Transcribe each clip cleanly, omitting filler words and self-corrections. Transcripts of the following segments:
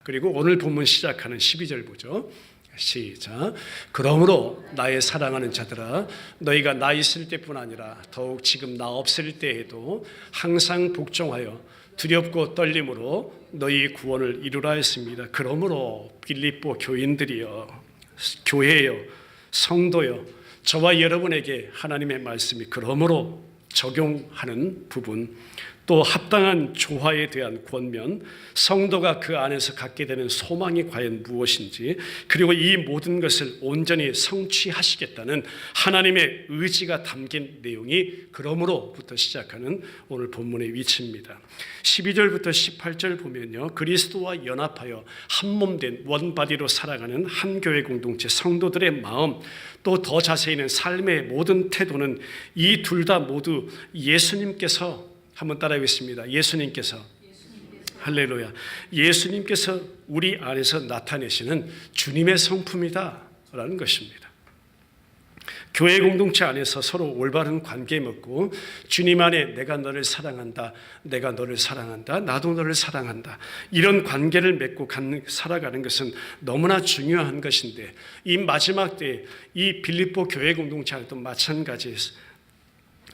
그리고 오늘 본문 시작하는 12절 보죠. 시작. 그러므로 나의 사랑하는 자들아, 너희가 나 있을 때뿐 아니라 더욱 지금 나 없을 때에도 항상 복종하여 두렵고 떨림으로 너희 구원을 이루라 했습니다. 그러므로 빌립보 교인들이여, 교회여, 성도여, 저와 여러분에게 하나님의 말씀이 그러므로 적용하는 부분, 또 합당한 조화에 대한 권면, 성도가 그 안에서 갖게 되는 소망이 과연 무엇인지, 그리고 이 모든 것을 온전히 성취하시겠다는 하나님의 의지가 담긴 내용이 그러므로부터 시작하는 오늘 본문의 위치입니다. 12절부터 18절 보면요, 그리스도와 연합하여 한 몸 된 원바디로 살아가는 한 교회 공동체 성도들의 마음, 또 더 자세히는 삶의 모든 태도는 이 둘 다 모두 예수님께서, 한번 따라하겠습니다. 예수님께서, 할렐루야, 예수님께서 우리 안에서 나타내시는 주님의 성품이다 라는 것입니다. 교회 공동체 안에서 서로 올바른 관계 맺고 주님 안에 내가 너를 사랑한다, 내가 너를 사랑한다, 나도 너를 사랑한다, 이런 관계를 맺고 살아가는 것은 너무나 중요한 것인데, 이 마지막 때에 이 빌립보 교회 공동체 안에도 마찬가지예요.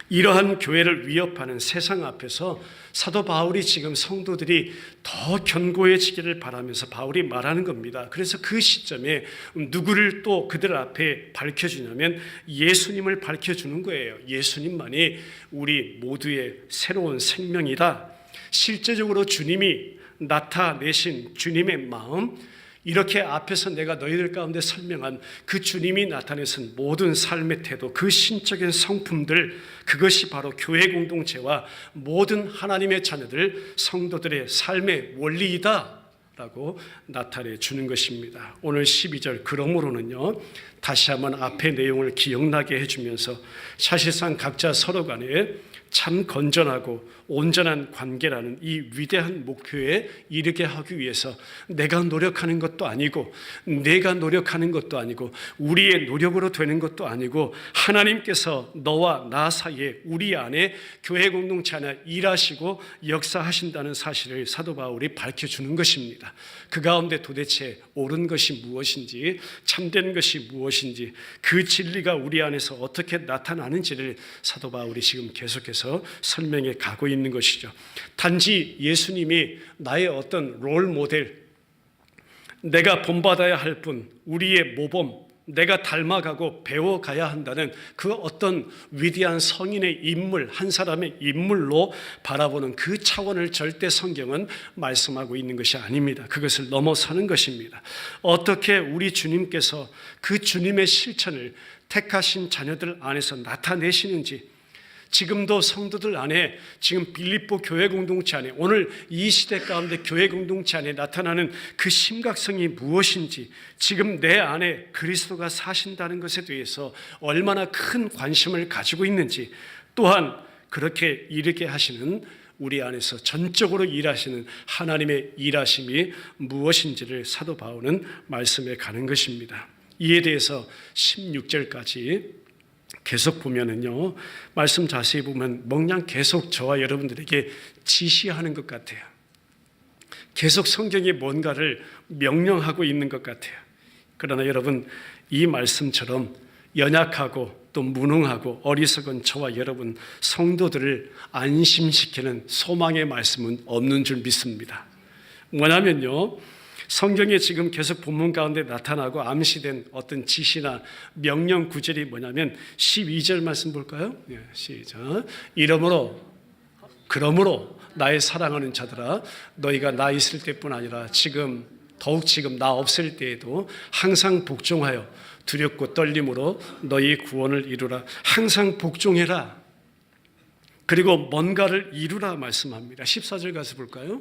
이러한 교회를 위협하는 세상 앞에서 사도 바울이 지금 성도들이 더 견고해지기를 바라면서 바울이 말하는 겁니다. 그래서 그 시점에 누구를 또 그들 앞에 밝혀주냐면 예수님을 밝혀주는 거예요. 예수님만이 우리 모두의 새로운 생명이다. 실제적으로 주님이 나타내신 주님의 마음, 이렇게 앞에서 내가 너희들 가운데 설명한 그 주님이 나타내신 모든 삶의 태도, 그 신적인 성품들, 그것이 바로 교회 공동체와 모든 하나님의 자녀들, 성도들의 삶의 원리이다 라고 나타내 주는 것입니다. 오늘 12절 그러므로는요, 다시 한번 앞의 내용을 기억나게 해주면서 사실상 각자 서로 간에 참 건전하고 온전한 관계라는 이 위대한 목표에 이르게 하기 위해서 내가 노력하는 것도 아니고 내가 노력하는 것도 아니고 우리의 노력으로 되는 것도 아니고 하나님께서 너와 나 사이에 우리 안에 교회 공동체 안에 일하시고 역사하신다는 사실을 사도 바울이 밝혀주는 것입니다. 그 가운데 도대체 옳은 것이 무엇인지, 참된 것이 무엇인지, 그 진리가 우리 안에서 어떻게 나타나는지를 사도 바울이 지금 계속해서 설명해 가고 있는 것이죠. 단지 예수님이 나의 어떤 롤 모델, 내가 본받아야 할 분, 우리의 모범, 내가 닮아가고 배워가야 한다는 그 어떤 위대한 성인의 인물, 한 사람의 인물로 바라보는 그 차원을 절대 성경은 말씀하고 있는 것이 아닙니다. 그것을 넘어서는 것입니다. 어떻게 우리 주님께서 그 주님의 실천을 택하신 자녀들 안에서 나타내시는지, 지금도 성도들 안에, 지금 빌립보 교회 공동체 안에, 오늘 이 시대 가운데 교회 공동체 안에 나타나는 그 심각성이 무엇인지, 지금 내 안에 그리스도가 사신다는 것에 대해서 얼마나 큰 관심을 가지고 있는지, 또한 그렇게 이르게 하시는 우리 안에서 전적으로 일하시는 하나님의 일하심이 무엇인지를 사도 바울은 말씀해 가는 것입니다. 이에 대해서 16절까지 계속 보면은요, 말씀 자세히 보면 멍냥 계속 저와 여러분들에게 지시하는 것 같아요. 계속 성경이 뭔가를 명령하고 있는 것 같아요. 그러나 여러분, 이 말씀처럼 연약하고 또 무능하고 어리석은 저와 여러분 성도들을 안심시키는 소망의 말씀은 없는 줄 믿습니다. 뭐냐면요, 성경에 지금 계속 본문 가운데 나타나고 암시된 어떤 지시나 명령 구절이 뭐냐면 12절 말씀 볼까요? 시작. 그러므로 나의 사랑하는 자들아, 너희가 나 있을 때뿐 아니라 더욱 지금 나 없을 때에도 항상 복종하여 두렵고 떨림으로 너희 구원을 이루라. 항상 복종해라. 그리고 뭔가를 이루라 말씀합니다. 14절 가서 볼까요?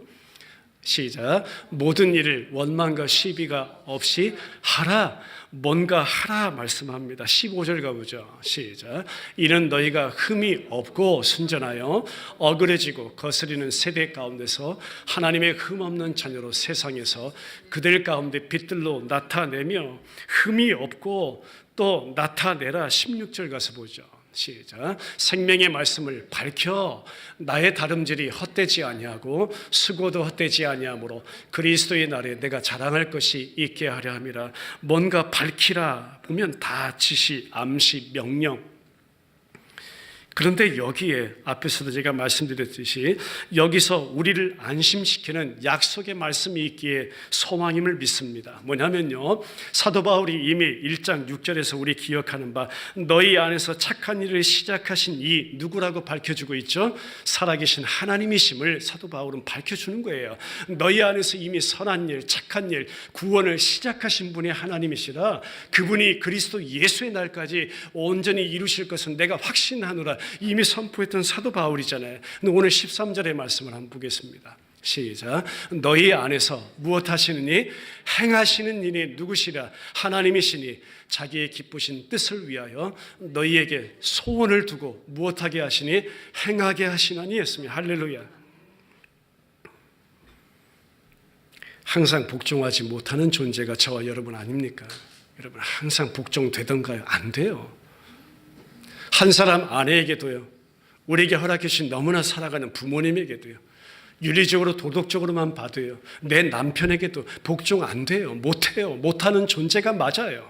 시작. 모든 일을 원망과 시비가 없이 하라. 뭔가 하라 말씀합니다. 15절 가보죠. 시작. 이는 너희가 흠이 없고 순전하여 억울해지고 거스리는 세대 가운데서 하나님의 흠 없는 자녀로 세상에서 그들 가운데 빛들로 나타내며 흠이 없고 또 나타내라. 16절 가서 보죠. 시작. 생명의 말씀을 밝혀 나의 다름질이 헛되지 아니하고 수고도 헛되지 아니하므로 그리스도의 날에 내가 자랑할 것이 있게 하려 함이라. 뭔가 밝히라 보면 다 지시, 암시, 명령. 그런데 여기에 앞에서도 제가 말씀드렸듯이 여기서 우리를 안심시키는 약속의 말씀이 있기에 소망임을 믿습니다. 뭐냐면요, 사도 바울이 이미 1장 6절에서 우리 기억하는 바 너희 안에서 착한 일을 시작하신 이 누구라고 밝혀주고 있죠? 살아계신 하나님이심을 사도 바울은 밝혀주는 거예요. 너희 안에서 이미 선한 일, 착한 일, 구원을 시작하신 분이 하나님이시라. 그분이 그리스도 예수의 날까지 온전히 이루실 것은 내가 확신하노라. 이미 선포했던 사도 바울이잖아요. 오늘 13절의 말씀을 한번 보겠습니다. 시작. 너희 안에서 무엇 하시느니 행하시는 이니 누구시라? 하나님이시니 자기의 기쁘신 뜻을 위하여 너희에게 소원을 두고 무엇하게 하시니 행하게 하시나니 했습니다. 할렐루야. 항상 복종하지 못하는 존재가 저와 여러분 아닙니까? 여러분 항상 복종되던가요? 안 돼요. 한 사람 아내에게도요, 우리에게 허락해 주신 너무나 사랑하는 부모님에게도요, 윤리적으로 도덕적으로만 봐도요, 내 남편에게도 복종 안 돼요. 못해요. 못하는 존재가 맞아요.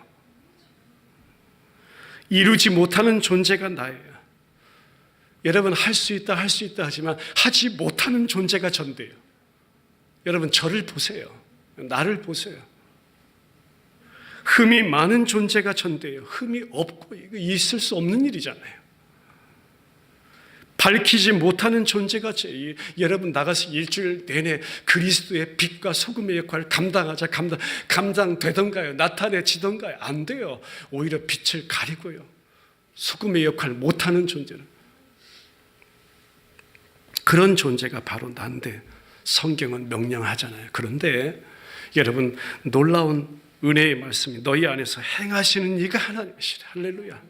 이루지 못하는 존재가 나예요. 여러분 할 수 있다 할 수 있다 하지만 하지 못하는 존재가 전데요. 여러분 저를 보세요. 나를 보세요. 흠이 많은 존재가 전데요. 흠이 없고 이거 있을 수 없는 일이잖아요. 밝히지 못하는 존재가 여러분 나가서 일주일 내내 그리스도의 빛과 소금의 역할을 감당되던가요? 나타내지던가요? 안 돼요. 오히려 빛을 가리고요. 소금의 역할을 못하는 존재는 그런 존재가 바로 난데 성경은 명령하잖아요. 그런데 여러분 놀라운 은혜의 말씀이 너희 안에서 행하시는 이가 하나님이시라. 할렐루야.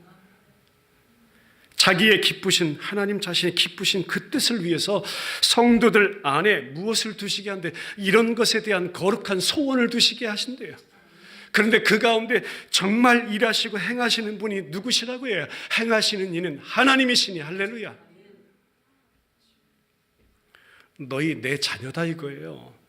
자기의 기쁘신 하나님 자신의 기쁘신 그 뜻을 위해서 성도들 안에 무엇을 두시게 한데 이런 것에 대한 거룩한 소원을 두시게 하신대요. 그런데 그 가운데 정말 일하시고 행하시는 분이 누구시라고 해요? 행하시는 이는 하나님이시니. 할렐루야. 너희 내 자녀다 이거예요.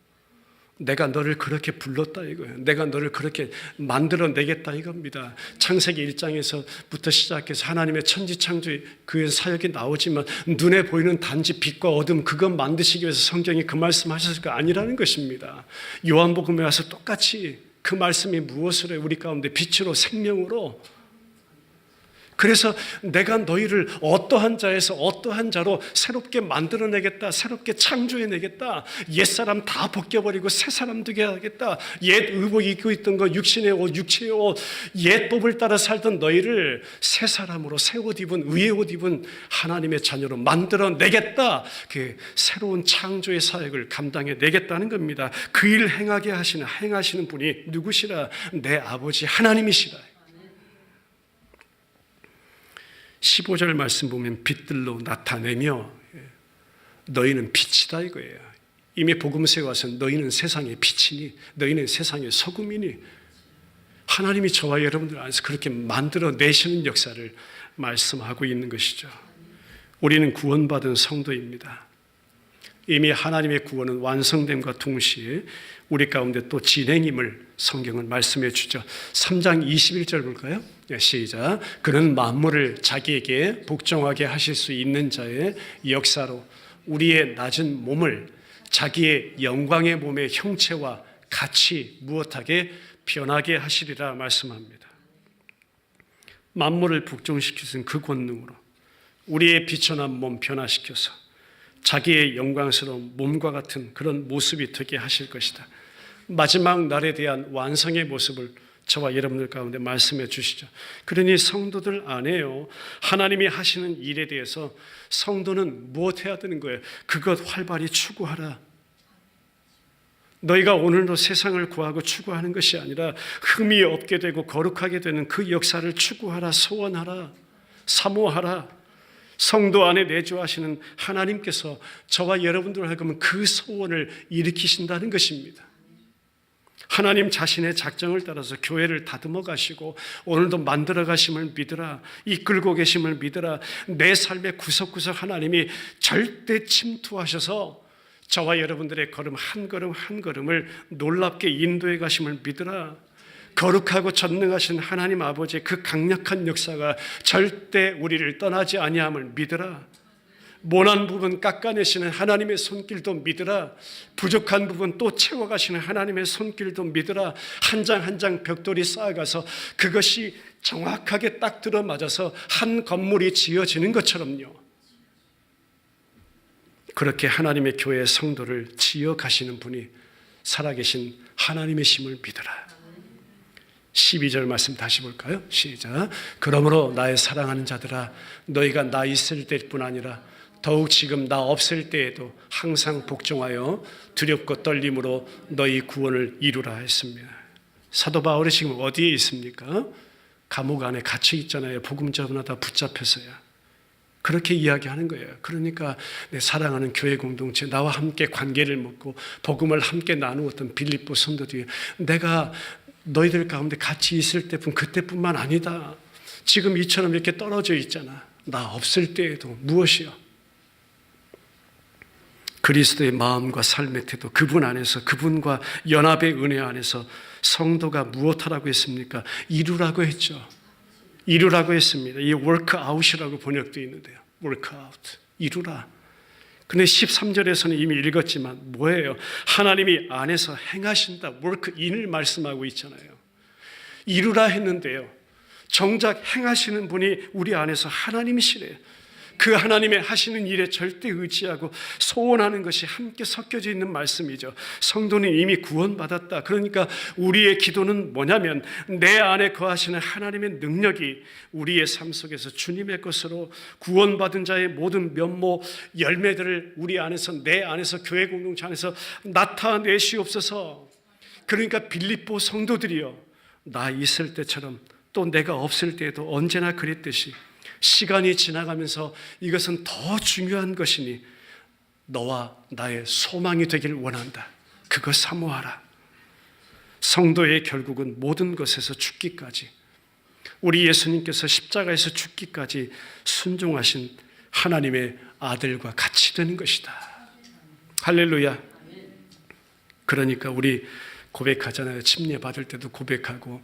내가 너를 그렇게 불렀다 이거예요. 내가 너를 그렇게 만들어내겠다 이겁니다. 창세기 1장에서부터 시작해서 하나님의 천지창조의 그 사역이 나오지만 눈에 보이는 단지 빛과 어둠 그것 만드시기 위해서 성경이 그 말씀하셨을 거 아니라는 것입니다. 요한복음에 와서 똑같이 그 말씀이 무엇을 해요? 우리 가운데 빛으로 생명으로. 그래서 내가 너희를 어떠한 자에서 어떠한 자로 새롭게 만들어내겠다. 새롭게 창조해내겠다. 옛사람 다 벗겨버리고 새사람 되게 하겠다. 옛 의복 입고 있던 거 육신의 옷, 육체의 옷, 옛 법을 따라 살던 너희를 새사람으로 새 옷 입은 의의 옷 입은 하나님의 자녀로 만들어내겠다. 그 새로운 창조의 사역을 감당해내겠다는 겁니다. 그 일 행하시는 분이 누구시라? 내 아버지 하나님이시라. 15절 말씀 보면 빛들로 나타내며 너희는 빛이다 이거예요. 이미 복음서에 와서 너희는 세상의 빛이니 너희는 세상의 소금이니 하나님이 저와 여러분들 안에서 그렇게 만들어내시는 역사를 말씀하고 있는 것이죠. 우리는 구원받은 성도입니다. 이미 하나님의 구원은 완성됨과 동시에 우리 가운데 또 진행임을 성경은 말씀해 주죠. 3장 21절 볼까요? 시작. 그는 만물을 자기에게 복종하게 하실 수 있는 자의 역사로 우리의 낮은 몸을 자기의 영광의 몸의 형체와 같이 무엇하게 변하게 하시리라 말씀합니다. 만물을 복종시키신 그 권능으로 우리의 비천한 몸 변화시켜서 자기의 영광스러운 몸과 같은 그런 모습이 되게 하실 것이다. 마지막 날에 대한 완성의 모습을 저와 여러분들 가운데 말씀해 주시죠. 그러니 성도들 안에요, 하나님이 하시는 일에 대해서 성도는 무엇 해야 되는 거예요? 그것 활발히 추구하라. 너희가 오늘도 세상을 구하고 추구하는 것이 아니라 흠이 없게 되고 거룩하게 되는 그 역사를 추구하라, 소원하라, 사모하라. 성도 안에 내주하시는 하나님께서 저와 여러분들을 하여금 그 소원을 일으키신다는 것입니다. 하나님 자신의 작정을 따라서 교회를 다듬어 가시고 오늘도 만들어 가심을 믿으라. 이끌고 계심을 믿으라. 내 삶의 구석구석 하나님이 절대 침투하셔서 저와 여러분들의 걸음 한 걸음을 놀랍게 인도해 가심을 믿으라. 거룩하고 전능하신 하나님 아버지의 그 강력한 역사가 절대 우리를 떠나지 아니함을 믿으라. 모난 부분 깎아내시는 하나님의 손길도 믿으라. 부족한 부분 또 채워가시는 하나님의 손길도 믿으라. 한 장 한 장 벽돌이 쌓아가서 그것이 정확하게 딱 들어맞아서 한 건물이 지어지는 것처럼요. 그렇게 하나님의 교회 성도를 지어가시는 분이 살아계신 하나님의 심을 믿으라. 12절 말씀 다시 볼까요? 시작. 그러므로 나의 사랑하는 자들아, 너희가 나 있을 때뿐 아니라 더욱 지금 나 없을 때에도 항상 복종하여 두렵고 떨림으로 너희 구원을 이루라 했습니다. 사도 바울이 지금 어디에 있습니까? 감옥 안에 갇혀 있잖아요. 복음 전하다 붙잡혀서야. 그렇게 이야기하는 거예요. 그러니까 내 사랑하는 교회 공동체, 나와 함께 관계를 맺고 복음을 함께 나누었던 빌립보 성도들이 내가 너희들 가운데 같이 있을 때뿐 그때뿐만 아니다. 지금 이처럼 이렇게 떨어져 있잖아. 나 없을 때에도 무엇이요? 그리스도의 마음과 삶의 태도, 그분 안에서, 그분과 연합의 은혜 안에서 성도가 무엇하라고 했습니까? 이루라고 했죠. 이루라고 했습니다. 이 workout이라고 번역되어 있는데요. workout, 이루라. 근데 13절에서는 이미 읽었지만 뭐예요? 하나님이 안에서 행하신다. work in을 말씀하고 있잖아요. 이루라 했는데요. 정작 행하시는 분이 우리 안에서 하나님이시래요. 그 하나님의 하시는 일에 절대 의지하고 소원하는 것이 함께 섞여져 있는 말씀이죠. 성도는 이미 구원받았다. 그러니까 우리의 기도는 뭐냐면 내 안에 거하시는 하나님의 능력이 우리의 삶 속에서 주님의 것으로 구원받은 자의 모든 면모 열매들을 우리 안에서, 내 안에서, 교회 공동체 안에서 나타내시옵소서. 그러니까 빌립보 성도들이요, 나 있을 때처럼 또 내가 없을 때에도 언제나 그랬듯이 시간이 지나가면서 이것은 더 중요한 것이니 너와 나의 소망이 되길 원한다. 그거 사모하라. 성도의 결국은 모든 것에서 죽기까지, 우리 예수님께서 십자가에서 죽기까지 순종하신 하나님의 아들과 같이 되는 것이다. 할렐루야. 그러니까 우리 고백하잖아요. 침례 받을 때도 고백하고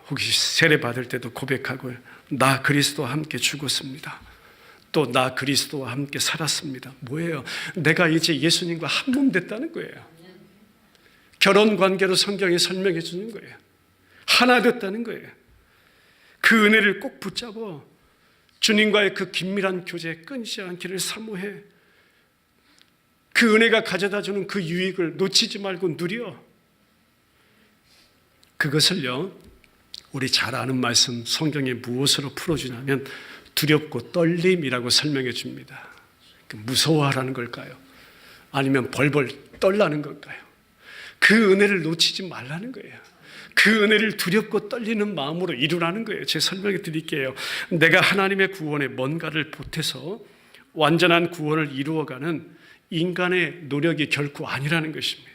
혹시 세례 받을 때도 고백하고 나 그리스도와 함께 죽었습니다. 또 나 그리스도와 함께 살았습니다. 뭐예요? 내가 이제 예수님과 한 몸 됐다는 거예요. 결혼 관계로 성경이 설명해 주는 거예요. 하나 됐다는 거예요. 그 은혜를 꼭 붙잡어 주님과의 그 긴밀한 교제 끊이지 않기를 사모해. 그 은혜가 가져다 주는 그 유익을 놓치지 말고 누려. 그것을요, 우리 잘 아는 말씀 성경에 무엇으로 풀어주냐면 두렵고 떨림이라고 설명해 줍니다. 무서워하라는 걸까요? 아니면 벌벌 떨라는 걸까요? 그 은혜를 놓치지 말라는 거예요. 그 은혜를 두렵고 떨리는 마음으로 이루라는 거예요. 제가 설명해 드릴게요. 내가 하나님의 구원에 뭔가를 보태서 완전한 구원을 이루어가는 인간의 노력이 결코 아니라는 것입니다.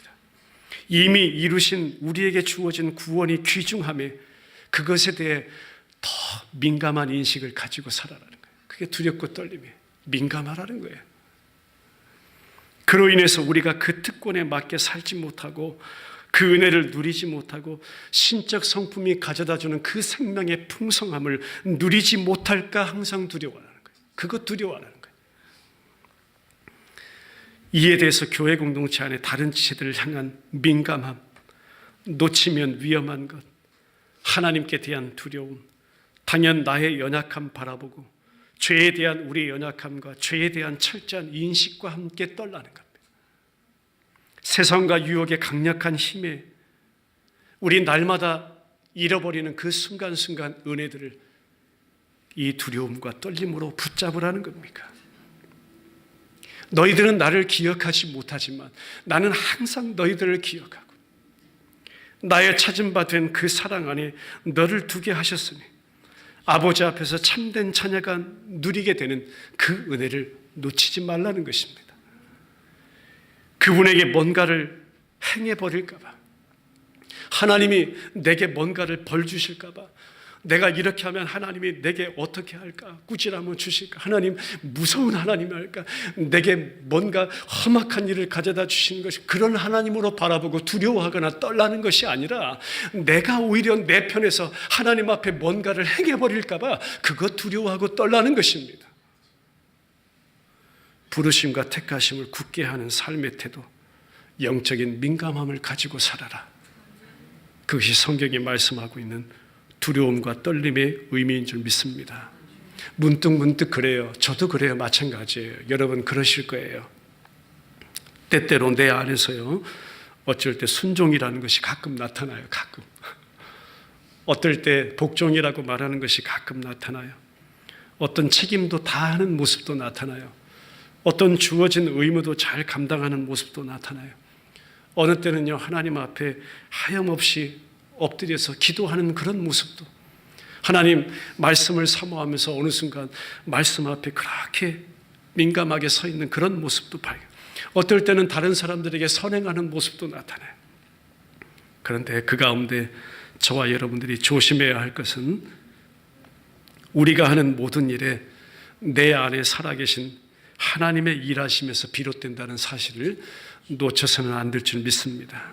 이미 이루신 우리에게 주어진 구원이 귀중함에 그것에 대해 더 민감한 인식을 가지고 살아라는 거예요. 그게 두렵고 떨림이에요. 민감하라는 거예요. 그로 인해서 우리가 그 특권에 맞게 살지 못하고 그 은혜를 누리지 못하고 신적 성품이 가져다주는 그 생명의 풍성함을 누리지 못할까 항상 두려워하는 거예요. 그것 두려워하는 거예요. 이에 대해서 교회 공동체 안에 다른 지체들을 향한 민감함, 놓치면 위험한 것, 하나님께 대한 두려움, 당연 나의 연약함 바라보고 죄에 대한 우리의 연약함과 죄에 대한 철저한 인식과 함께 떨라는 겁니다. 세상과 유혹의 강력한 힘에 우리 날마다 잃어버리는 그 순간순간 은혜들을 이 두려움과 떨림으로 붙잡으라는 겁니까? 너희들은 나를 기억하지 못하지만 나는 항상 너희들을 기억하고 나의 찾은 바 된 그 사랑 안에 너를 두게 하셨으니 아버지 앞에서 참된 자녀가 누리게 되는 그 은혜를 놓치지 말라는 것입니다. 그분에게 뭔가를 행해버릴까 봐, 하나님이 내게 뭔가를 벌 주실까 봐, 내가 이렇게 하면 하나님이 내게 어떻게 할까? 꾸지람을 주실까? 하나님 무서운 하나님 할까? 내게 뭔가 험악한 일을 가져다 주시는 것이, 그런 하나님으로 바라보고 두려워하거나 떨라는 것이 아니라 내가 오히려 내 편에서 하나님 앞에 뭔가를 행해버릴까 봐 그것 두려워하고 떨라는 것입니다. 부르심과 택하심을 굳게 하는 삶의 태도, 영적인 민감함을 가지고 살아라. 그것이 성경이 말씀하고 있는 두려움과 떨림의 의미인 줄 믿습니다. 문득 그래요. 저도 그래요. 마찬가지예요. 여러분 그러실 거예요. 때때로 내 안에서요, 어쩔 때 순종이라는 것이 가끔 나타나요. 가끔. 어떨 때 복종이라고 말하는 것이 가끔 나타나요. 어떤 책임도 다 하는 모습도 나타나요. 어떤 주어진 의무도 잘 감당하는 모습도 나타나요. 어느 때는요, 하나님 앞에 하염없이 엎드려서 기도하는 그런 모습도, 하나님 말씀을 사모하면서 어느 순간 말씀 앞에 그렇게 민감하게 서 있는 그런 모습도 봐요. 어떨 때는 다른 사람들에게 선행하는 모습도 나타나요. 그런데 그 가운데 저와 여러분들이 조심해야 할 것은, 우리가 하는 모든 일에 내 안에 살아계신 하나님의 일하심에서 비롯된다는 사실을 놓쳐서는 안 될 줄 믿습니다.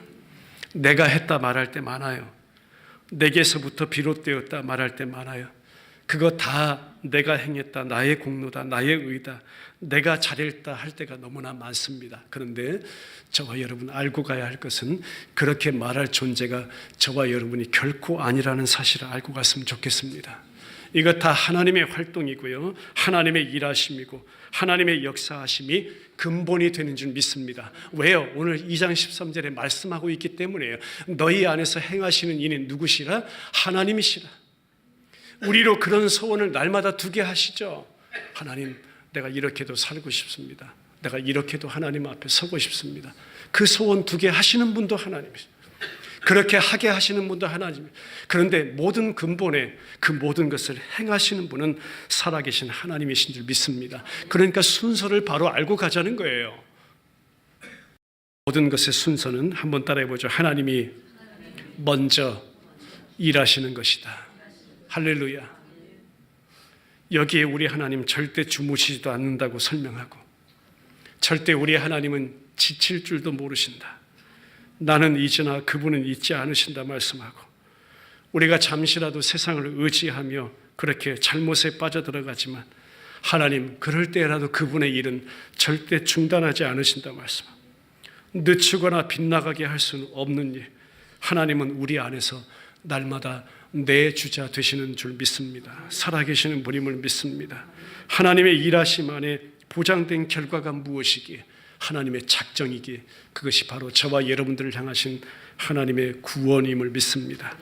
내가 했다 말할 때 많아요. 내게서부터 비롯되었다 말할 때 많아요. 그거 다 내가 행했다, 나의 공로다, 나의 의다, 내가 잘했다 할 때가 너무나 많습니다. 그런데 저와 여러분 알고 가야 할 것은, 그렇게 말할 존재가 저와 여러분이 결코 아니라는 사실을 알고 갔으면 좋겠습니다. 이것 다 하나님의 활동이고요, 하나님의 일하심이고 하나님의 역사하심이 근본이 되는 줄 믿습니다. 왜요? 오늘 2장 13절에 말씀하고 있기 때문에요. 너희 안에서 행하시는 이는 누구시라? 하나님이시라. 우리로 그런 소원을 날마다 두게 하시죠. 하나님, 내가 이렇게도 살고 싶습니다. 내가 이렇게도 하나님 앞에 서고 싶습니다. 그 소원 두게 하시는 분도 하나님이시죠. 그렇게 하게 하시는 분도 하나님. 그런데 모든 근본에 그 모든 것을 행하시는 분은 살아계신 하나님이신 줄 믿습니다. 그러니까 순서를 바로 알고 가자는 거예요. 모든 것의 순서는, 한번 따라해 보죠. 하나님이 먼저 일하시는 것이다. 할렐루야. 여기에 우리 하나님 절대 주무시지도 않는다고 설명하고, 절대 우리 하나님은 지칠 줄도 모르신다. 나는 잊으나 그분은 잊지 않으신다 말씀하고, 우리가 잠시라도 세상을 의지하며 그렇게 잘못에 빠져들어가지만 하나님 그럴 때라도 그분의 일은 절대 중단하지 않으신다 말씀하고, 늦추거나 빗나가게 할 수는 없는 일, 하나님은 우리 안에서 날마다 내 주자 되시는 줄 믿습니다. 살아계시는 분임을 믿습니다. 하나님의 일하심 안에 보장된 결과가 무엇이기에, 하나님의 작정이기에, 그것이 바로 저와 여러분들을 향하신 하나님의 구원임을 믿습니다.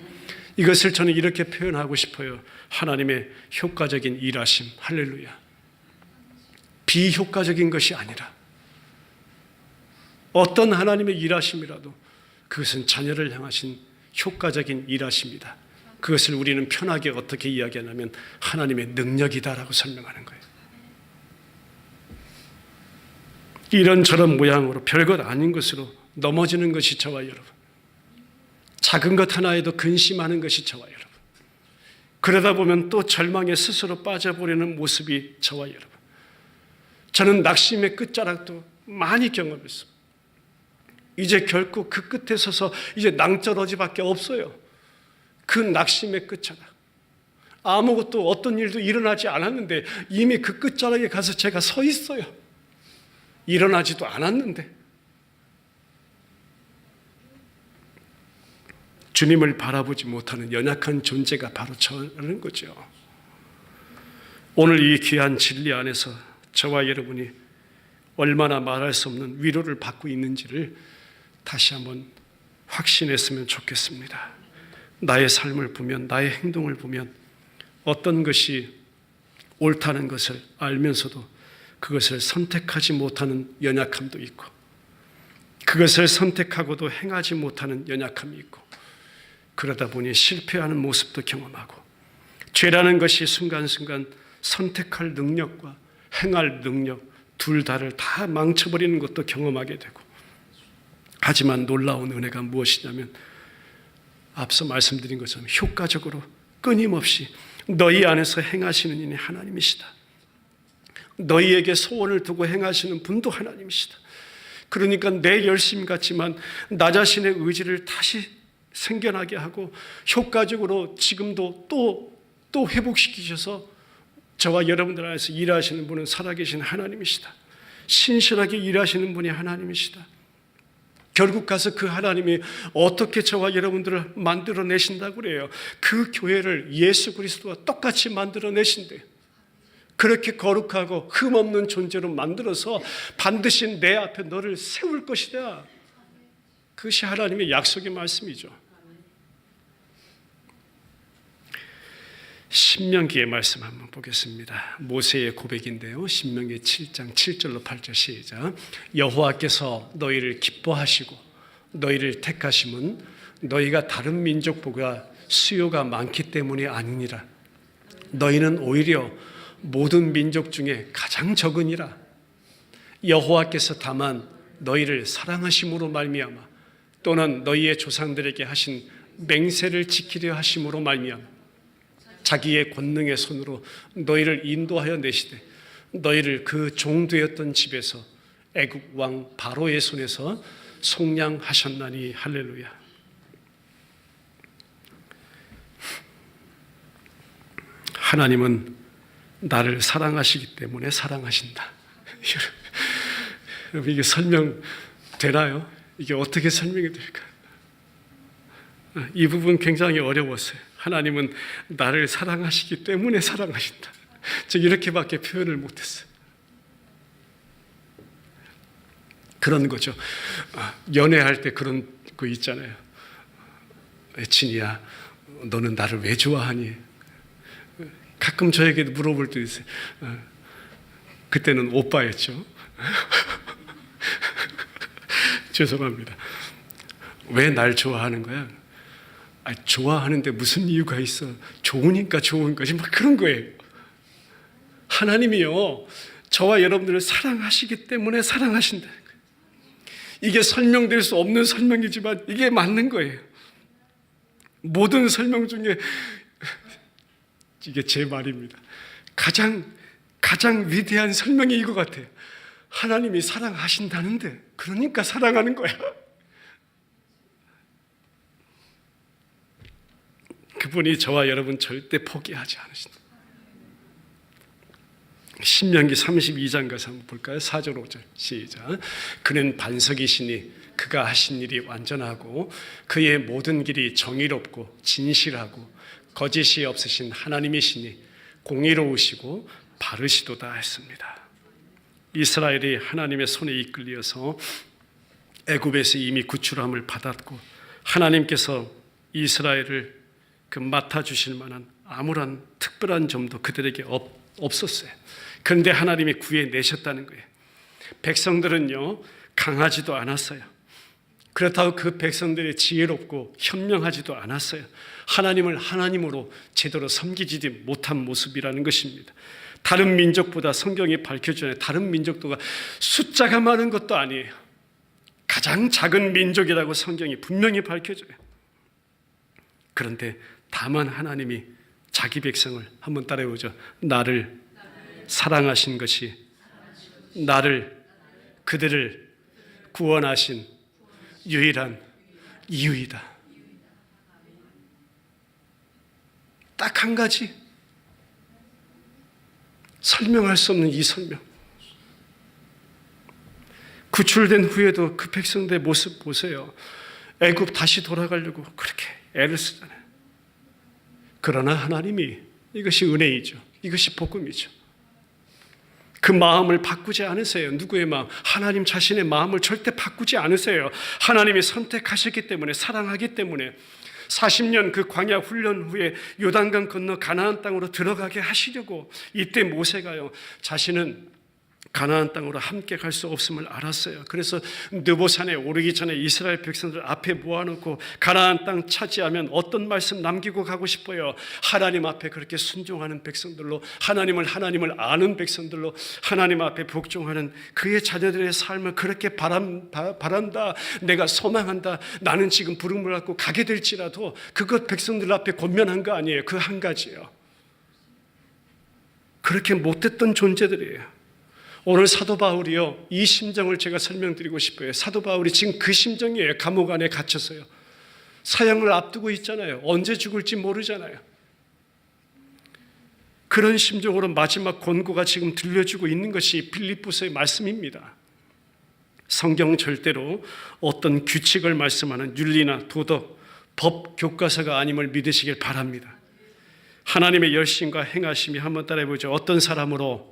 이것을 저는 이렇게 표현하고 싶어요. 하나님의 효과적인 일하심. 할렐루야. 비효과적인 것이 아니라 어떤 하나님의 일하심이라도 그것은 자녀를 향하신 효과적인 일하심이다. 그것을 우리는 편하게 어떻게 이야기하냐면 하나님의 능력이다라고 설명하는 거예요. 이런저런 모양으로 별것 아닌 것으로 넘어지는 것이 저와 여러분, 작은 것 하나에도 근심하는 것이 저와 여러분, 그러다 보면 또 절망에 스스로 빠져버리는 모습이 저와 여러분. 저는 낙심의 끝자락도 많이 경험했어요. 이제 결코 그 끝에 서서 이제 낭떠러지밖에 없어요. 그 낙심의 끝자락, 아무것도 어떤 일도 일어나지 않았는데 이미 그 끝자락에 가서 제가 서 있어요. 일어나지도 않았는데. 주님을 바라보지 못하는 연약한 존재가 바로 저라는 거죠. 오늘 이 귀한 진리 안에서 저와 여러분이 얼마나 말할 수 없는 위로를 받고 있는지를 다시 한번 확신했으면 좋겠습니다. 나의 삶을 보면, 나의 행동을 보면 어떤 것이 옳다는 것을 알면서도 그것을 선택하지 못하는 연약함도 있고, 그것을 선택하고도 행하지 못하는 연약함이 있고, 그러다 보니 실패하는 모습도 경험하고, 죄라는 것이 순간순간 선택할 능력과 행할 능력 둘 다를 다 망쳐버리는 것도 경험하게 되고, 하지만 놀라운 은혜가 무엇이냐면 앞서 말씀드린 것처럼 효과적으로 끊임없이 너희 안에서 행하시는 이는 하나님이시다. 너희에게 소원을 두고 행하시는 분도 하나님이시다. 그러니까 내 열심 같지만 나 자신의 의지를 다시 생겨나게 하고 효과적으로 지금도 또 회복시키셔서 저와 여러분들 안에서 일하시는 분은 살아계신 하나님이시다. 신실하게 일하시는 분이 하나님이시다. 결국 가서 그 하나님이 어떻게 저와 여러분들을 만들어내신다고 그래요. 그 교회를 예수 그리스도와 똑같이 만들어내신대요. 그렇게 거룩하고 흠없는 존재로 만들어서 반드시 내 앞에 너를 세울 것이다. 그것이 하나님의 약속의 말씀이죠. 신명기의 말씀 한번 보겠습니다. 모세의 고백인데요. 신명기 7장 7절로 8절 시작. 여호와께서 너희를 기뻐하시고 너희를 택하심은 너희가 다른 민족보다 수요가 많기 때문이 아니니라. 너희는 오히려 모든 민족 중에 가장 적으니라. 여호와께서 다만 너희를 사랑하심으로 말미암아 또는 너희의 조상들에게 하신 맹세를 지키려 하심으로 말미암아 자기의 권능의 손으로 너희를 인도하여 내시되 너희를 그 종되었던 집에서 애국 왕 바로의 손에서 속량하셨나니. 할렐루야. 하나님은 나를 사랑하시기 때문에 사랑하신다. 여러분 이게 설명되나요? 이게 어떻게 설명이 될까? 이 부분 굉장히 어려웠어요. 하나님은 나를 사랑하시기 때문에 사랑하신다. 저 이렇게밖에 표현을 못했어요. 그런 거죠. 연애할 때 그런 거 있잖아요. 진이야, 너는 나를 왜 좋아하니? 가끔 저에게 물어볼 때 있어요. 그때는 오빠였죠. 죄송합니다. 왜 날 좋아하는 거야? 좋아하는데 무슨 이유가 있어? 좋으니까 좋은 거지. 막 그런 거예요. 하나님이요, 저와 여러분들을 사랑하시기 때문에 사랑하신다는 거예요. 이게 설명될 수 없는 설명이지만 이게 맞는 거예요. 모든 설명 중에 이게 제 말입니다. 가장 위대한 설명이 이거 같아요. 하나님이 사랑하신다는데 그러니까 사랑하는 거야. 그분이 저와 여러분 절대 포기하지 않으신다. 신명기 32장 가서 한번 볼까요? 4절 5절 시작. 그는 반석이시니 그가 하신 일이 완전하고 그의 모든 길이 정의롭고 진실하고 거짓이 없으신 하나님이시니 공의로우시고 바르시도다 했습니다. 이스라엘이 하나님의 손에 이끌려서 애굽에서 이미 구출함을 받았고 하나님께서 이스라엘을 맡아주실 만한 아무런 특별한 점도 그들에게 없었어요. 그런데 하나님이 구해내셨다는 거예요. 백성들은요, 강하지도 않았어요. 그렇다고 그 백성들이 지혜롭고 현명하지도 않았어요. 하나님을 하나님으로 제대로 섬기지 못한 모습이라는 것입니다. 다른 민족보다 성경이 밝혀주는 다른 민족도가 숫자가 많은 것도 아니에요. 가장 작은 민족이라고 성경이 분명히 밝혀줘요. 그런데 다만 하나님이 자기 백성을 한번 따라해보죠. 나를 사랑하신 것이 그들을 구원하신 유일한 이유이다. 딱 한 가지, 설명할 수 없는 이 설명. 구출된 후에도 그 백성들의 모습 보세요. 애굽 다시 돌아가려고 그렇게 애를 쓰잖아요. 그러나 하나님이, 이것이 은혜이죠. 이것이 복음이죠. 그 마음을 바꾸지 않으세요. 누구의 마음? 하나님 자신의 마음을 절대 바꾸지 않으세요. 하나님이 선택하셨기 때문에, 사랑하기 때문에 40년 그 광야 훈련 후에 요단강 건너 가나안 땅으로 들어가게 하시려고 이때 모세가요, 자신은 가나안 땅으로 함께 갈 수 없음을 알았어요. 그래서 느보산에 오르기 전에 이스라엘 백성들 앞에 모아놓고 가나안 땅 차지하면 어떤 말씀 남기고 가고 싶어요. 하나님 앞에 그렇게 순종하는 백성들로, 하나님을 아는 백성들로, 하나님 앞에 복종하는 그의 자녀들의 삶을 그렇게 바란다. 내가 소망한다. 나는 지금 부름을 받고 가게 될지라도 그것 백성들 앞에 권면한 거 아니에요. 그 한 가지예요. 그렇게 못됐던 존재들이에요. 오늘 사도 바울이요, 이 심정을 제가 설명드리고 싶어요. 사도 바울이 지금 그 심정이에요. 감옥 안에 갇혀서요. 사형을 앞두고 있잖아요. 언제 죽을지 모르잖아요. 그런 심정으로 마지막 권고가 지금 들려주고 있는 것이 빌립보서의 말씀입니다. 성경은 절대로 어떤 규칙을 말씀하는 윤리나 도덕, 법 교과서가 아님을 믿으시길 바랍니다. 하나님의 열심과 행하심이, 한번 따라해보죠. 어떤 사람으로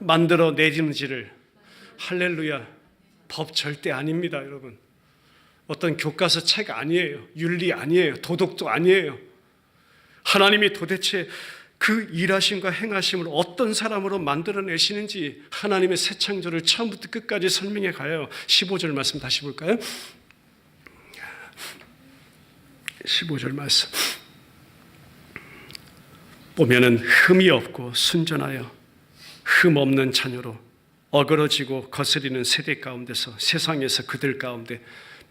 만들어 내리는지를. 할렐루야. 법 절대 아닙니다, 여러분. 어떤 교과서 책 아니에요. 윤리 아니에요. 도덕도 아니에요. 하나님이 도대체 그 일하심과 행하심을 어떤 사람으로 만들어내시는지 하나님의 새 창조를 처음부터 끝까지 설명해 가요. 15절 말씀 다시 볼까요? 15절 말씀 보면은 흠이 없고 순전하여 흠 없는 자녀로 어그러지고 거스리는 세대 가운데서 세상에서 그들 가운데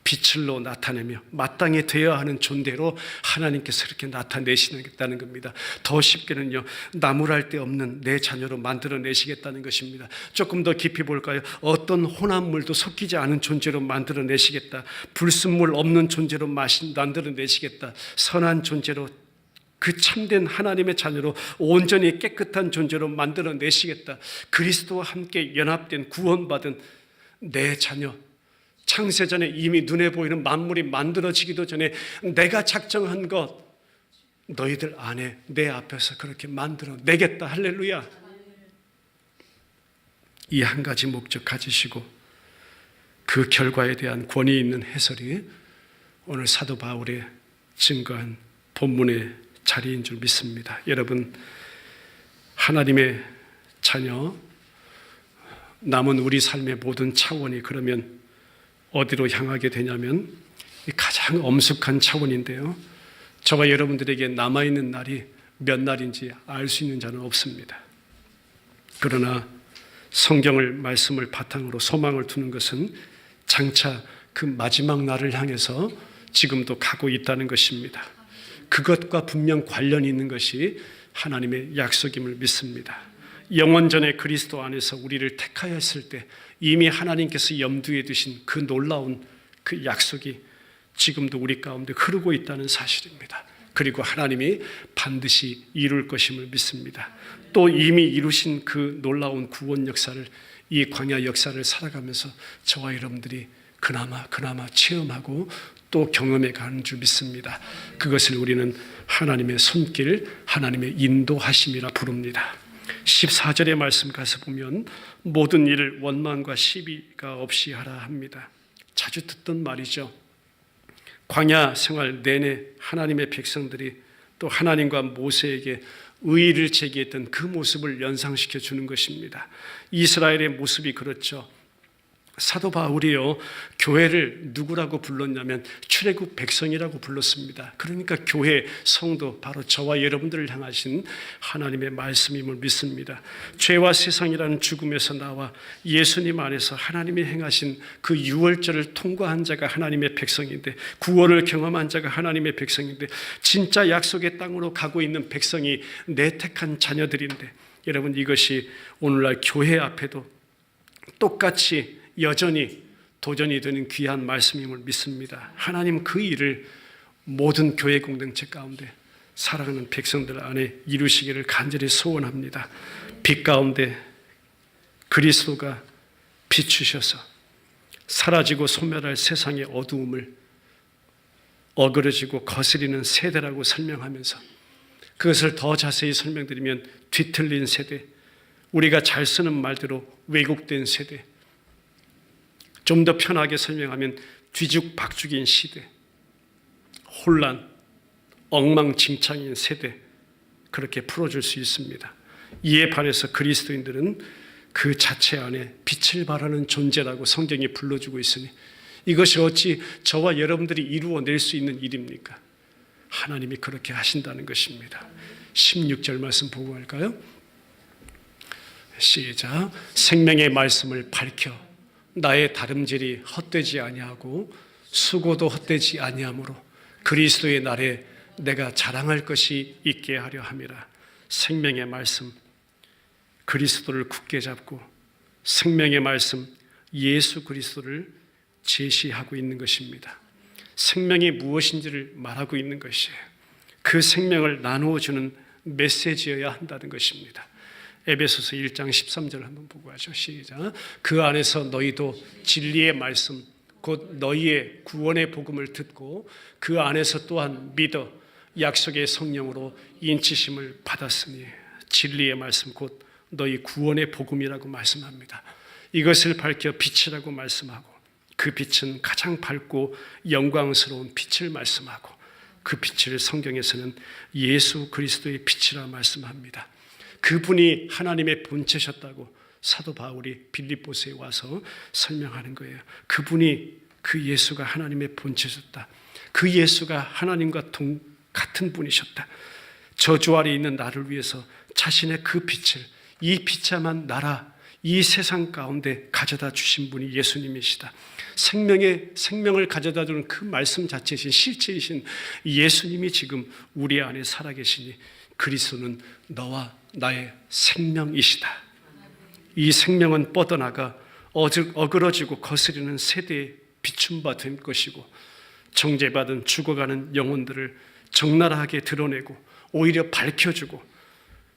빛을로 나타내며 마땅히 되어야 하는 존재로 하나님께서 이렇게 나타내시겠다는 겁니다. 더 쉽게는요, 나무랄 데 없는 내 자녀로 만들어내시겠다는 것입니다. 조금 더 깊이 볼까요? 어떤 혼합물도 섞이지 않은 존재로 만들어내시겠다. 불순물 없는 존재로 만들어내시겠다. 선한 존재로, 그 참된 하나님의 자녀로 온전히 깨끗한 존재로 만들어내시겠다. 그리스도와 함께 연합된 구원받은 내 자녀, 창세전에 이미 눈에 보이는 만물이 만들어지기도 전에 내가 작정한 것 너희들 안에 내 앞에서 그렇게 만들어내겠다. 할렐루야. 이 한 가지 목적 가지시고 그 결과에 대한 권위 있는 해설이 오늘 사도 바울의 증거한 본문의 자리인 줄 믿습니다. 여러분, 하나님의 자녀, 남은 우리 삶의 모든 차원이 그러면 어디로 향하게 되냐면 가장 엄숙한 차원인데요, 저와 여러분들에게 남아있는 날이 몇 날인지 알 수 있는 자는 없습니다. 그러나 성경을, 말씀을 바탕으로 소망을 두는 것은 장차 그 마지막 날을 향해서 지금도 가고 있다는 것입니다. 그것과 분명 관련이 있는 것이 하나님의 약속임을 믿습니다. 영원전에 그리스도 안에서 우리를 택하였을 때 이미 하나님께서 염두에 두신 그 놀라운 그 약속이 지금도 우리 가운데 흐르고 있다는 사실입니다. 그리고 하나님이 반드시 이룰 것임을 믿습니다. 또 이미 이루신 그 놀라운 구원 역사를, 이 광야 역사를 살아가면서 저와 여러분들이 그나마 체험하고 또 경험해 가는 줄 믿습니다. 그것을 우리는 하나님의 손길, 하나님의 인도하심이라 부릅니다. 14절의 말씀 가서 보면 모든 일을 원망과 시비가 없이 하라 합니다. 자주 듣던 말이죠. 광야 생활 내내 하나님의 백성들이 또 하나님과 모세에게 의의를 제기했던 그 모습을 연상시켜 주는 것입니다. 이스라엘의 모습이 그렇죠. 사도 바울이요, 교회를 누구라고 불렀냐면 출애굽 백성이라고 불렀습니다. 그러니까 교회, 성도, 바로 저와 여러분들을 향하신 하나님의 말씀임을 믿습니다. 죄와 세상이라는 죽음에서 나와 예수님 안에서 하나님이 행하신 그 유월절을 통과한 자가 하나님의 백성인데, 구원을 경험한 자가 하나님의 백성인데, 진짜 약속의 땅으로 가고 있는 백성이 내 택한 자녀들인데, 여러분, 이것이 오늘날 교회 앞에도 똑같이 여전히 도전이 되는 귀한 말씀임을 믿습니다. 하나님 그 일을 모든 교회 공동체 가운데 사랑하는 백성들 안에 이루시기를 간절히 소원합니다. 빛 가운데 그리스도가 비추셔서 사라지고 소멸할 세상의 어두움을 어그러지고 거스리는 세대라고 설명하면서, 그것을 더 자세히 설명드리면 뒤틀린 세대, 우리가 잘 쓰는 말대로 왜곡된 세대, 좀 더 편하게 설명하면 뒤죽박죽인 시대, 혼란, 엉망진창인 세대, 그렇게 풀어줄 수 있습니다. 이에 반해서 그리스도인들은 그 자체 안에 빛을 발하는 존재라고 성경이 불러주고 있으니 이것이 어찌 저와 여러분들이 이루어낼 수 있는 일입니까? 하나님이 그렇게 하신다는 것입니다. 16절 말씀 보고 갈까요? 시작. 생명의 말씀을 밝혀 나의 다름질이 헛되지 아니하고 수고도 헛되지 아니하므로 그리스도의 날에 내가 자랑할 것이 있게 하려 함이라. 생명의 말씀, 그리스도를 굳게 잡고 생명의 말씀, 예수 그리스도를 제시하고 있는 것입니다. 생명이 무엇인지를 말하고 있는 것이에요. 그 생명을 나누어 주는 메시지여야 한다는 것입니다. 에베소서 1장 13절 한번 보고 하죠. 시작. 그 안에서 너희도 진리의 말씀 곧 너희의 구원의 복음을 듣고 그 안에서 또한 믿어 약속의 성령으로 인치심을 받았으니, 진리의 말씀 곧 너희 구원의 복음이라고 말씀합니다. 이것을 밝혀 빛이라고 말씀하고 그 빛은 가장 밝고 영광스러운 빛을 말씀하고 그 빛을 성경에서는 예수 그리스도의 빛이라 말씀합니다. 그분이 하나님의 본체셨다고 사도 바울이 빌립보서에 와서 설명하는 거예요. 그분이, 그 예수가 하나님의 본체셨다. 그 예수가 하나님과 같은 분이셨다. 저주 아래 있는 나를 위해서 자신의 그 빛을, 이 빛자만 나라, 이 세상 가운데 가져다 주신 분이 예수님이시다. 생명을 가져다 주는 그 말씀 자체이신 실체이신 예수님이 지금 우리 안에 살아계시니 그리스도는 너와 나의 생명이시다. 이 생명은 뻗어나가 어그러지고 거스리는 세대에 비춤바 된 것이고 정죄받은 죽어가는 영혼들을 적나라하게 드러내고 오히려 밝혀주고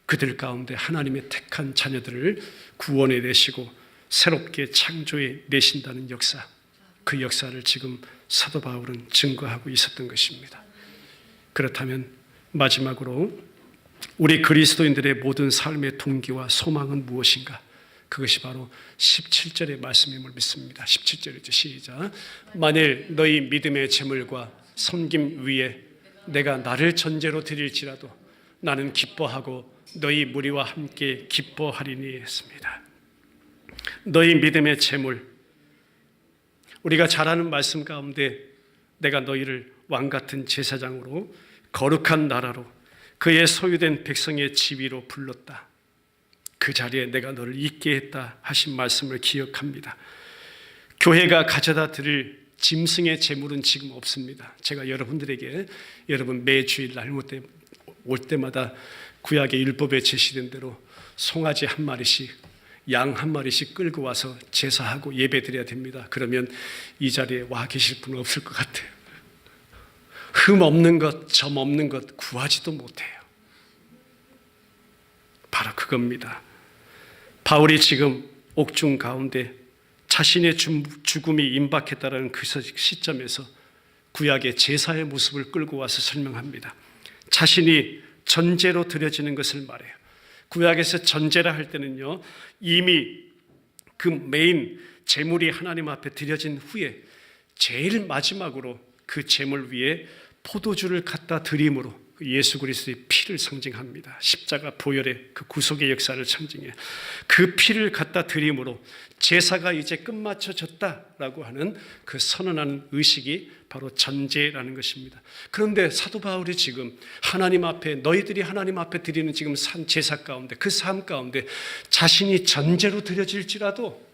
그들 가운데 하나님의 택한 자녀들을 구원해 내시고 새롭게 창조해 내신다는 역사, 그 역사를 지금 사도 바울은 증거하고 있었던 것입니다. 그렇다면 마지막으로 우리 그리스도인들의 모든 삶의 동기와 소망은 무엇인가? 그것이 바로 17절의 말씀임을 믿습니다. 17절이죠. 시작. 만일 너희 믿음의 재물과 섬김 위에 내가 나를 전제로 드릴지라도 나는 기뻐하고 너희 무리와 함께 기뻐하리니 했습니다. 너희 믿음의 재물, 우리가 잘 아는 말씀 가운데 내가 너희를 왕같은 제사장으로 거룩한 나라로 그의 소유된 백성의 지위로 불렀다. 그 자리에 내가 너를 있게 했다 하신 말씀을 기억합니다. 교회가 가져다 드릴 짐승의 재물은 지금 없습니다. 제가 여러분들에게 여러분 매 주일 날 올 때마다 구약의 율법에 제시된 대로 송아지 한 마리씩, 양 한 마리씩 끌고 와서 제사하고 예배드려야 됩니다. 그러면 이 자리에 와 계실 분은 없을 것 같아요. 흠 없는 것, 점 없는 것 구하지도 못해요. 바로 그겁니다. 바울이 지금 옥중 가운데 자신의 죽음이 임박했다는 그 시점에서 구약의 제사의 모습을 끌고 와서 설명합니다. 자신이 전제로 드려지는 것을 말해요. 구약에서 전제라 할 때는요, 이미 그 메인 제물이 하나님 앞에 드려진 후에 제일 마지막으로 그 제물 위에 포도주를 갖다 드림으로 예수 그리스도의 피를 상징합니다. 십자가 보혈의 그 구속의 역사를 상징해요. 그 피를 갖다 드림으로 제사가 이제 끝마쳐졌다라고 하는 그 선언하는 의식이 바로 전제라는 것입니다. 그런데 사도 바울이 지금 하나님 앞에, 너희들이 하나님 앞에 드리는 지금 제사 가운데, 그 삶 가운데 자신이 전제로 드려질지라도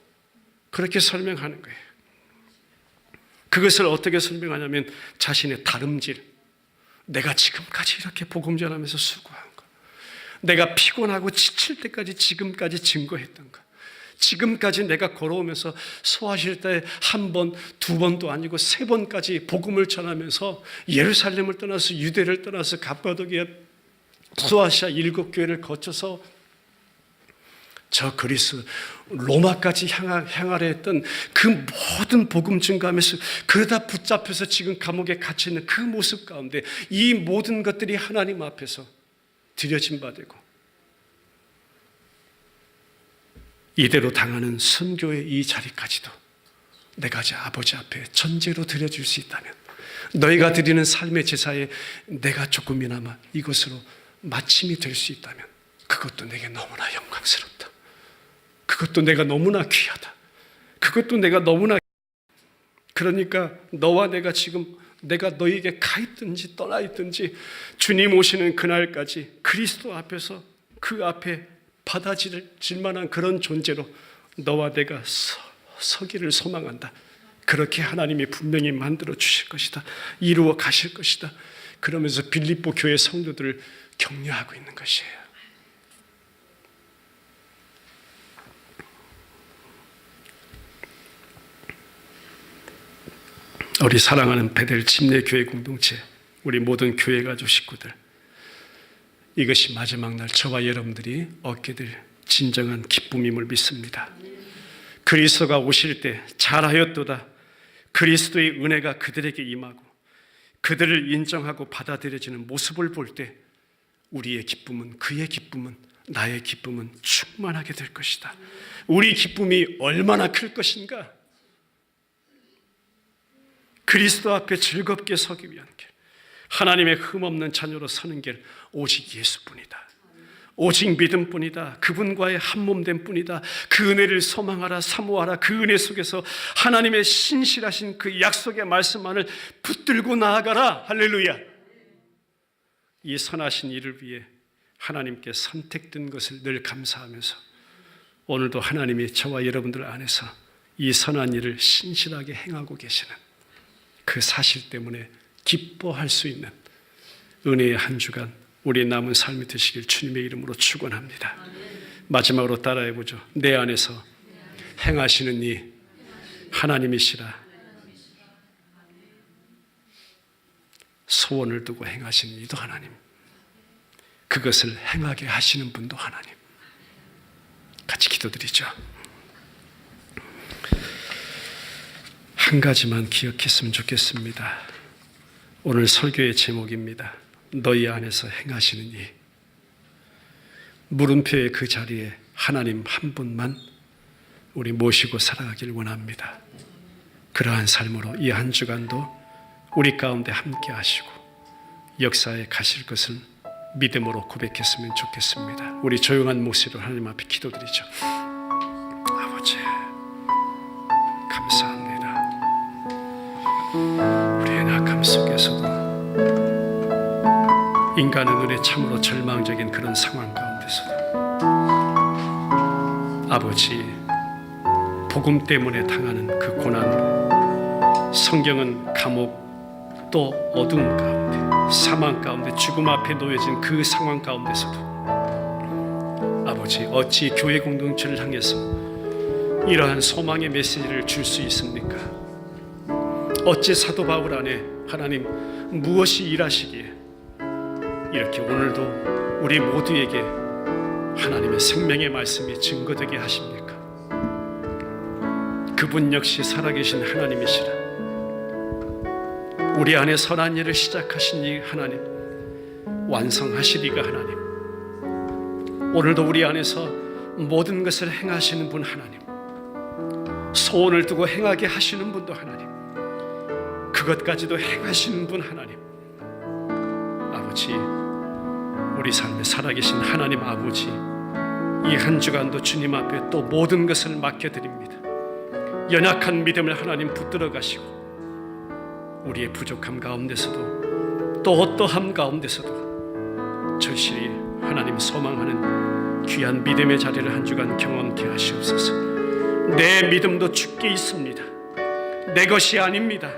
그렇게 설명하는 거예요. 그것을 어떻게 설명하냐면 자신의 다름질, 내가 지금까지 이렇게 복음 전하면서 수고한 것, 내가 피곤하고 지칠 때까지 지금까지 증거했던 것, 지금까지 내가 걸어오면서 소화실 때 한 번, 두 번도 아니고 세 번까지 복음을 전하면서 예루살렘을 떠나서 유대를 떠나서 갑바도기아, 소아시아 7교회를 거쳐서 저 그리스 로마까지 향하려 했던 그 모든 복음 증거하면서 그러다 붙잡혀서 지금 감옥에 갇혀있는 그 모습 가운데 이 모든 것들이 하나님 앞에서 드려진 바 되고 이대로 당하는 선교의 이 자리까지도 내가 제 아버지 앞에 전제로 드려줄 수 있다면, 너희가 드리는 삶의 제사에 내가 조금이나마 이것으로 마침이 될 수 있다면 그것도 내게 너무나 영광스럽다. 그것도 내가 너무나 귀하다. 그것도 내가 너무나, 그러니까 너와 내가 지금 내가 너에게 가 있든지 떠나 있든지 주님 오시는 그날까지 그리스도 앞에서 그 앞에 받아질 만한 그런 존재로 너와 내가 서기를 소망한다. 그렇게 하나님이 분명히 만들어 주실 것이다. 이루어 가실 것이다. 그러면서 빌립보 교회 성도들을 격려하고 있는 것이에요. 우리 사랑하는 베델 침례교회 공동체, 우리 모든 교회 가족 식구들, 이것이 마지막 날 저와 여러분들이 얻게 될 진정한 기쁨임을 믿습니다. 그리스도가 오실 때 잘하였도다. 그리스도의 은혜가 그들에게 임하고 그들을 인정하고 받아들여지는 모습을 볼 때 우리의 기쁨은, 그의 기쁨은, 나의 기쁨은 충만하게 될 것이다. 우리 기쁨이 얼마나 클 것인가. 그리스도 앞에 즐겁게 서기 위한 길, 하나님의 흠없는 자녀로 서는 길, 오직 예수뿐이다. 오직 믿음뿐이다. 그분과의 한몸된 뿐이다. 그 은혜를 소망하라, 사모하라. 그 은혜 속에서 하나님의 신실하신 그 약속의 말씀만을 붙들고 나아가라. 할렐루야. 이 선하신 일을 위해 하나님께 선택된 것을 늘 감사하면서 오늘도 하나님이 저와 여러분들 안에서 이 선한 일을 신실하게 행하고 계시는 그 사실 때문에 기뻐할 수 있는 은혜의 한 주간 우리 남은 삶이 되시길 주님의 이름으로 축원합니다. 마지막으로 따라해보죠. 내 안에서 행하시는 이 하나님이시라. 소원을 두고 행하시는 이도 하나님, 그것을 행하게 하시는 분도 하나님. 같이 기도드리죠. 한 가지만 기억했으면 좋겠습니다. 오늘 설교의 제목입니다. 너희 안에서 행하시는 이. 물음표의 그 자리에 하나님 한 분만 우리 모시고 살아가길 원합니다. 그러한 삶으로 이 한 주간도 우리 가운데 함께 하시고 역사에 가실 것을 믿음으로 고백했으면 좋겠습니다. 우리 조용한 목소리로 하나님 앞에 기도드리죠. 아버지, 감사합니다. 우리의 낙함 속에서도 인간의 눈에 참으로 절망적인 그런 상황 가운데서도 아버지, 복음 때문에 당하는 그 고난으로 성경은 감옥 또 어둠 가운데, 사망 가운데, 죽음 앞에 놓여진 그 상황 가운데서도 아버지, 어찌 교회 공동체를 향해서 이러한 소망의 메시지를 줄 수 있습니까? 어찌 사도 바울 안에 하나님 무엇이 일하시기에 이렇게 오늘도 우리 모두에게 하나님의 생명의 말씀이 증거되게 하십니까? 그분 역시 살아계신 하나님이시라. 우리 안에 선한 일을 시작하신 이 하나님, 완성하시리가 하나님, 오늘도 우리 안에서 모든 것을 행하시는 분 하나님, 소원을 두고 행하게 하시는 분도 하나님, 그것까지도 행하시는 분 하나님, 아버지, 우리 삶에 살아계신 하나님 아버지, 이 한 주간도 주님 앞에 또 모든 것을 맡겨드립니다. 연약한 믿음을 하나님 붙들어 가시고 우리의 부족함 가운데서도 또 어떠함 가운데서도 절실히 하나님 소망하는 귀한 믿음의 자리를 한 주간 경험케 하시옵소서. 내 믿음도 주께 있습니다. 내 것이 아닙니다.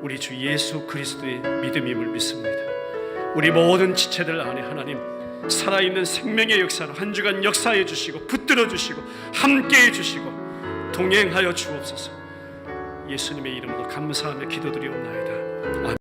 우리 주 예수 그리스도의 믿음임을 믿습니다. 우리 모든 지체들 안에 하나님 살아있는 생명의 역사로 한 주간 역사해 주시고 붙들어 주시고 함께해 주시고 동행하여 주옵소서. 예수님의 이름으로 감사하며 기도드리옵나이다. 아멘.